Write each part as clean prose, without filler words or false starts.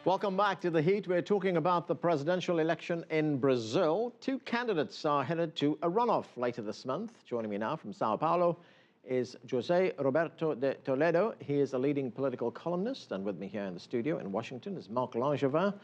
Welcome back to The Heat. We're talking about the presidential election in Brazil. Two candidates are headed to a runoff later this month. Joining me now from Sao Paulo is José Roberto de Toledo. He is a leading political columnist, and with me here in the studio in Washington is Mark Langevin.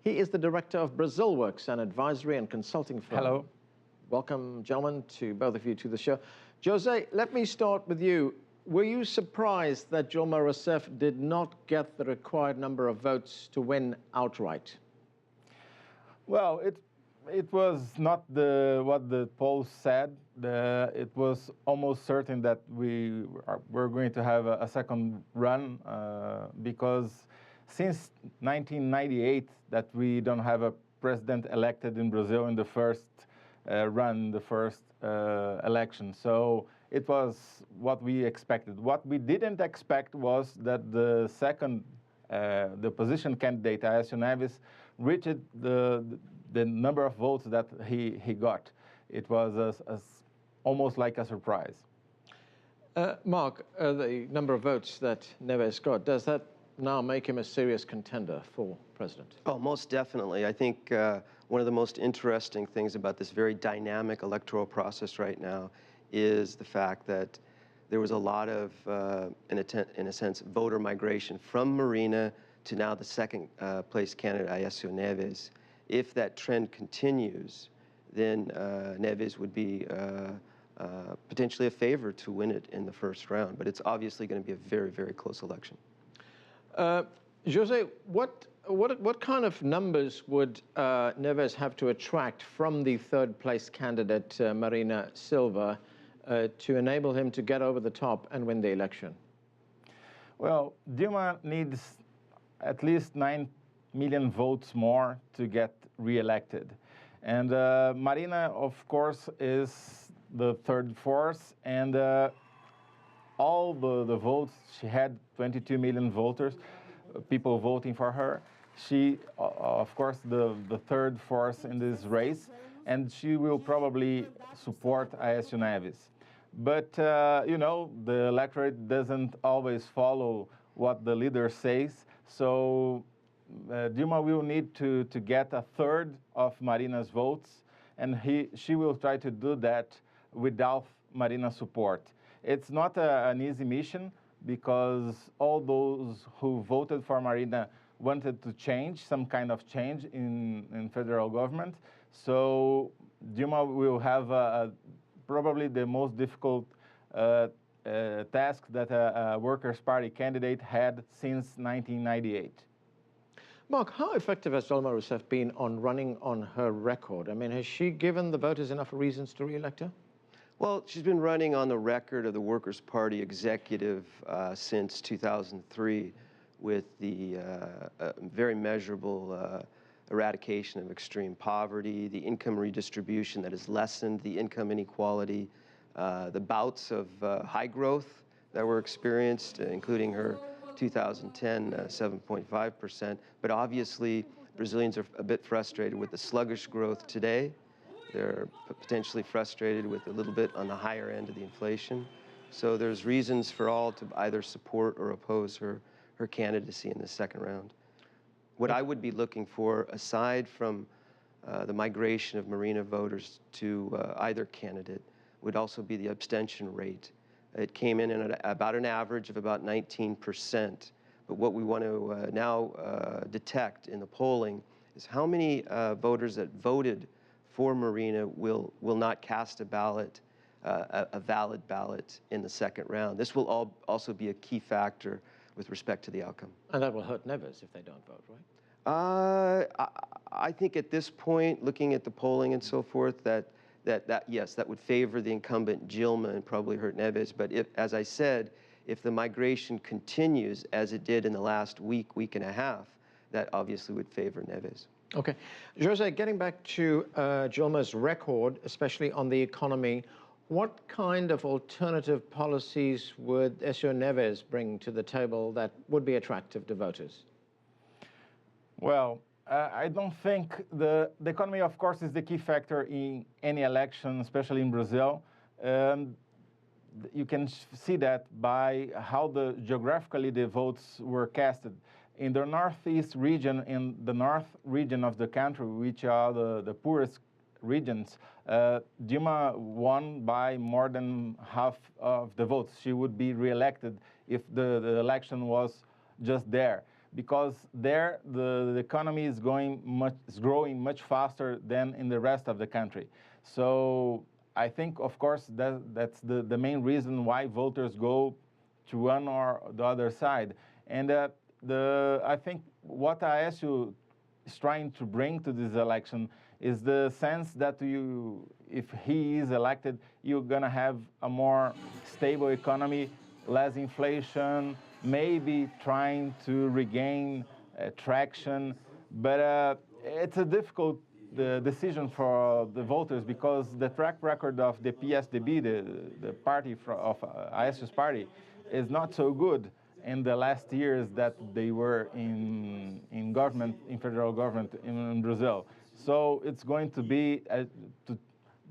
He is the director of BrazilWorks, an advisory and consulting firm. Hello. Welcome, gentlemen, to both of you to the show. José, let me start with you. Were you surprised that Dilma Rousseff did not get the required number of votes to win outright? Well, it was not what the polls said. It was almost certain that we're going to have a second run because since 1998 that we don't have a president elected in Brazil in the first run, the first election. So it was what we expected. What we didn't expect was that the second, the opposition candidate, Aécio Neves, reached the number of votes that he got. It was almost like a surprise. Mark, the number of votes that Neves got, does that now make him a serious contender for president? Oh, most definitely. I think one of the most interesting things about this very dynamic electoral process right now is the fact that there was a lot of, in a sense, voter migration from Marina to now the second place candidate, Aécio Neves. If that trend continues, then Neves would be potentially a favorite to win it in the first round. But it's obviously going to be a very, very close election. José, what kind of numbers would Neves have to attract from the third place candidate, Marina Silva, to enable him to get over the top and win the election? Well, Dilma needs at least 9 million votes more to get re-elected. And Marina, of course, is the third force, and all the votes, she had 22 million voters, people voting for her. She, of course, the third force in this race, and she will probably support Aécio Neves. But, you know, the electorate doesn't always follow what the leader says, so Dilma will need to get a third of Marina's votes, and she will try to do that without Marina's support. It's not an easy mission because all those who voted for Marina wanted to change, some kind of change in federal government. So Dilma will have probably the most difficult task that a Workers' Party candidate had since 1998. Mark, how effective has Dilma Rousseff been on running on her record? I mean, has she given the voters enough reasons to re-elect her? Well, she's been running on the record of the Workers' Party executive since 2003 with the very measurable eradication of extreme poverty, the income redistribution that has lessened the income inequality, the bouts of high growth that were experienced, including her 2010 7.5%. But obviously, Brazilians are a bit frustrated with the sluggish growth today. They're potentially frustrated with a little bit on the higher end of the inflation. So there's reasons for all to either support or oppose her candidacy in the second round. What I would be looking for, aside from the migration of Marina voters to either candidate, would also be the abstention rate. It came in at about an average of about 19%. But what we want to now detect in the polling is how many voters that voted for Marina will not cast a ballot, a valid ballot in the second round. This will also be a key factor with respect to the outcome. And that will hurt Neves if they don't vote, right? I think at this point, looking at the polling and so forth, that yes, that would favor the incumbent Dilma and probably hurt Neves. But if, as I said, if the migration continues as it did in the last week and a half, that obviously would favor Neves. Okay. José, getting back to Dilma's record, especially on the economy, what kind of alternative policies would Aécio Neves bring to the table that would be attractive to voters? Well, I don't think the economy, of course, is the key factor in any election, especially in Brazil. You can see that by how geographically the votes were casted. In the northeast region, in the north region of the country, which are the poorest regions, Dilma won by more than half of the votes. She would be reelected if the election was just there, because there the economy is growing much faster than in the rest of the country. So I think, of course, that's the main reason why voters go to one or the other side. And I think what ASU is trying to bring to this election is the sense that if he is elected, you're gonna have a more stable economy, less inflation, maybe trying to regain traction. But it's a difficult decision for the voters, because the track record of the PSDB, the party of ASU's party, is not so good in the last years that they were in government, in federal government in Brazil. So it's going to be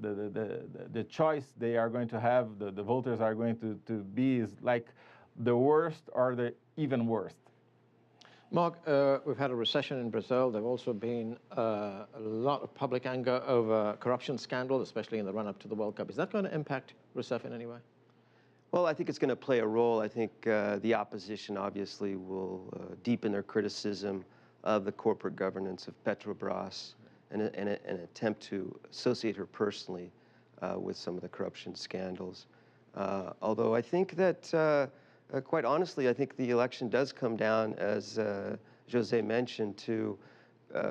the choice they are going to have, the voters are going to be, is like the worst or the even worst. Mark, we've had a recession in Brazil. There have also been a lot of public anger over corruption scandal, especially in the run-up to the World Cup. Is that going to impact Rousseff in any way? Well, I think it's going to play a role. I think the opposition obviously will deepen their criticism of the corporate governance of Petrobras and an attempt to associate her personally with some of the corruption scandals. Although I think that, quite honestly, I think the election does come down, as Jose mentioned, to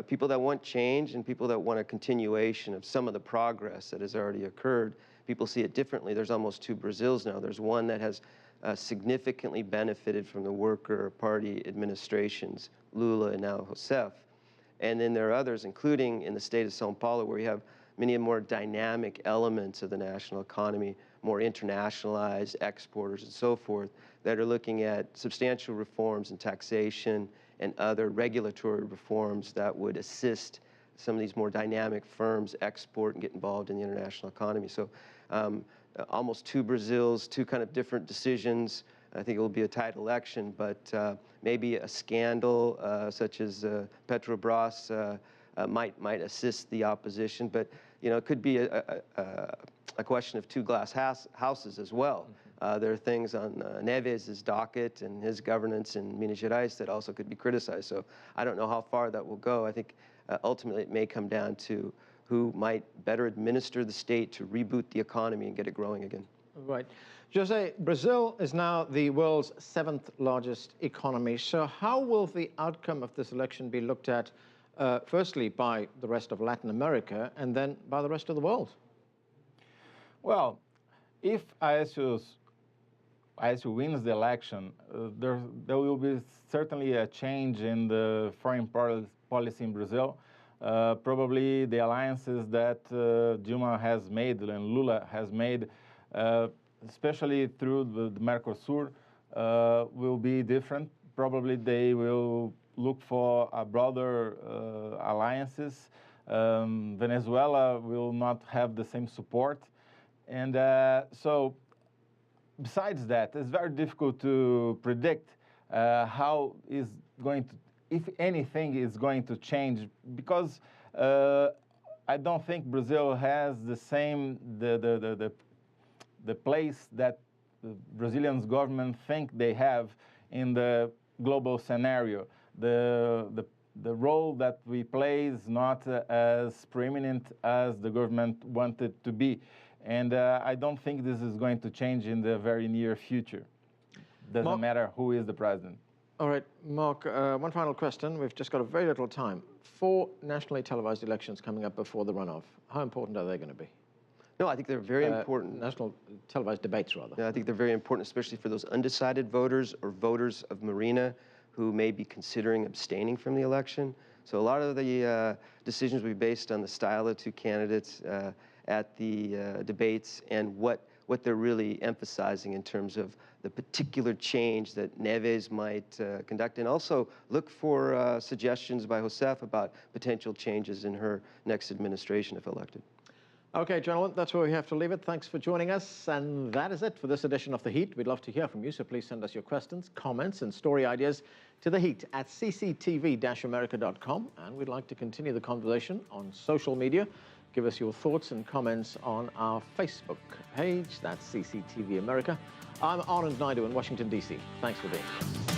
people that want change and people that want a continuation of some of the progress that has already occurred. People see it differently. There's almost two Brazils now. There's one that has significantly benefited from the worker party administrations, Lula and now Rousseff. And then there are others, including in the state of São Paulo, where you have many more dynamic elements of the national economy, more internationalized exporters and so forth, that are looking at substantial reforms in taxation and other regulatory reforms that would assist some of these more dynamic firms export and get involved in the international economy. So almost two Brazils, two kind of different decisions. I think it will be a tight election, but maybe a scandal such as Petrobras might assist the opposition. But it could be a question of two glass houses as well. There are things on Neves' docket and his governance in Minas Gerais that also could be criticized. So I don't know how far that will go. I think ultimately it may come down to who might better administer the state to reboot the economy and get it growing again. Right. Jose, Brazil is now the world's 7th largest economy. So how will the outcome of this election be looked at, firstly, by the rest of Latin America and then by the rest of the world? Well, if ASU wins the election, there will be certainly a change in the foreign policy in Brazil. Probably the alliances that Dilma has made and Lula has made, especially through the Mercosur, will be different. Probably they will look for a broader alliances. Venezuela will not have the same support. And so besides that, it's very difficult to predict how is going to, if anything is going to change, because I don't think Brazil has the same, the place that the Brazilian government think they have in the global scenario. The role that we play is not as preeminent as the government wanted to be. And I don't think this is going to change in the very near future. Doesn't matter who is the president. All right, Mark, one final question. We've just got a very little time. 4 nationally televised elections coming up before the runoff. How important are they going to be? No, I think they're very important. National televised debates, rather. Yeah, I think they're very important, especially for those undecided voters or voters of Marina who may be considering abstaining from the election. So a lot of the decisions will be based on the style of 2 candidates at the debates and what they're really emphasizing in terms of the particular change that Neves might conduct, and also look for suggestions by Rousseff about potential changes in her next administration if elected. Okay, gentlemen, that's where we have to leave it. Thanks for joining us. And that is it for this edition of The Heat. We'd love to hear from you, so please send us your questions, comments, and story ideas to The Heat at cctv-america.com. And we'd like to continue the conversation on social media. Give us your thoughts and comments on our Facebook page. That's CCTV America. I'm Anand Naidu in Washington, D.C. Thanks for being with us.